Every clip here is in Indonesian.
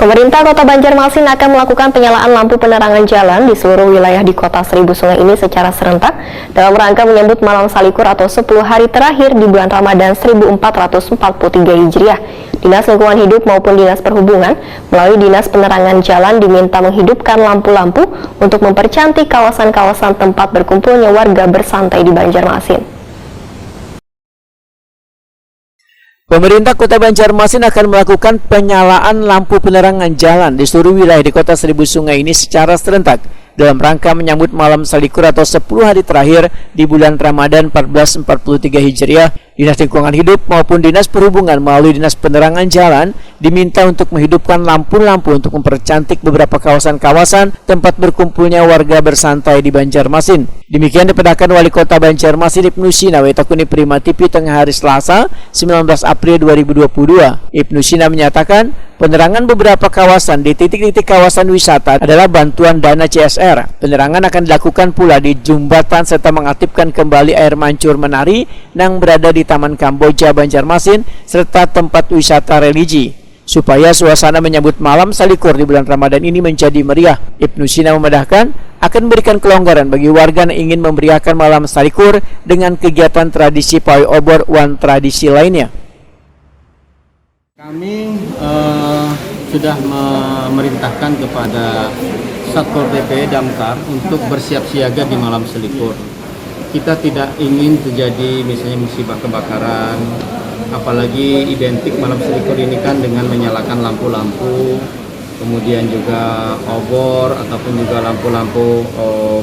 Pemerintah Kota Banjarmasin akan melakukan penyalaan lampu penerangan jalan di seluruh wilayah di Kota Seribu Sungai ini secara serentak dalam rangka menyambut Malam Salikur atau 10 hari terakhir di bulan Ramadan 1443 Hijriah. Dinas Lingkungan Hidup maupun Dinas Perhubungan melalui Dinas Penerangan Jalan diminta menghidupkan lampu-lampu untuk mempercantik kawasan-kawasan tempat berkumpulnya warga bersantai di Banjarmasin. Pemerintah Kota Banjarmasin akan melakukan penyalaan lampu penerangan jalan di seluruh wilayah di Kota Seribu Sungai ini secara serentak dalam rangka menyambut Malam Salikur atau 10 hari terakhir di bulan Ramadan 1443 Hijriah. Dinas Lingkungan Hidup maupun Dinas Perhubungan melalui Dinas Penerangan Jalan diminta untuk menghidupkan lampu-lampu untuk mempercantik beberapa kawasan-kawasan tempat berkumpulnya warga bersantai di Banjarmasin. Demikian dipedakan Wali Kota Banjarmasin Ibnu Sina Wetakuni Prima TV tengah hari Selasa 19 April 2022. Ibnu Sina menyatakan penerangan beberapa kawasan di titik-titik kawasan wisata adalah bantuan dana CSR. Penerangan akan dilakukan pula di jembatan serta mengaktifkan kembali air mancur menari yang berada di Taman Kamboja Banjarmasin serta tempat wisata religi supaya suasana menyambut Malam Salikur di bulan Ramadan ini menjadi meriah. Ibnu Sina memedahkan akan memberikan kelonggaran bagi warga yang ingin memeriahkan Malam Salikur dengan kegiatan tradisi pawai obor wan tradisi lainnya. Kami sudah memerintahkan kepada Satpol PP Damkar untuk bersiap siaga di Malam Salikur. Kita tidak ingin terjadi misalnya musibah kebakaran, apalagi identik Malam Salikur ini kan dengan menyalakan lampu-lampu, kemudian juga obor ataupun juga lampu-lampu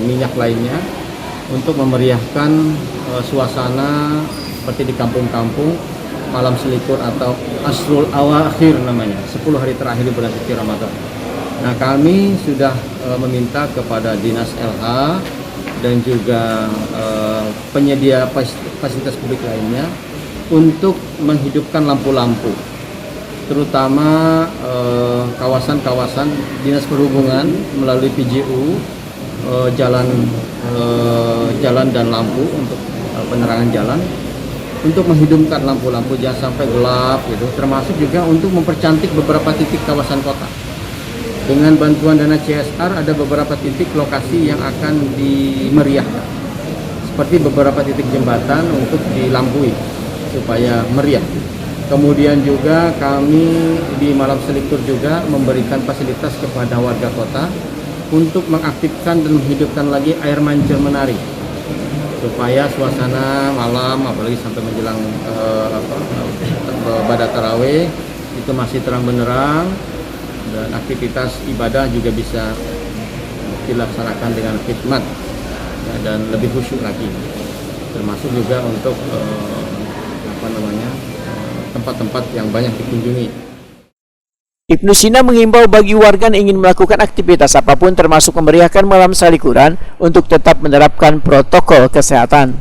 minyak lainnya untuk memeriahkan suasana seperti di kampung-kampung Malam Salikur atau Asrul Awakhir namanya, 10 hari terakhir di bulan suci Ramadan. Nah, kami sudah meminta kepada Dinas LH dan juga penyedia fasilitas publik lainnya untuk menghidupkan lampu-lampu, terutama kawasan-kawasan Dinas Perhubungan melalui PJU, jalan dan lampu untuk penerangan jalan, untuk menghidupkan lampu-lampu jangan sampai gelap gitu, termasuk juga untuk mempercantik beberapa titik kawasan kota. Dengan bantuan dana CSR ada beberapa titik lokasi yang akan dimeriahkan, seperti beberapa titik jembatan untuk dilampui supaya meriah. Kemudian juga kami di Malam Salikur juga memberikan fasilitas kepada warga kota untuk mengaktifkan dan menghidupkan lagi air mancur menari supaya suasana malam apalagi sampai menjelang ibadah tarawih itu masih terang benderang dan aktivitas ibadah juga bisa dilaksanakan dengan khidmat dan lebih khusyuk lagi, termasuk juga untuk tempat-tempat yang banyak dikunjungi. Ibnu Sina mengimbau bagi warga yang ingin melakukan aktivitas apapun termasuk memeriahkan Malam Salikuran untuk tetap menerapkan protokol kesehatan.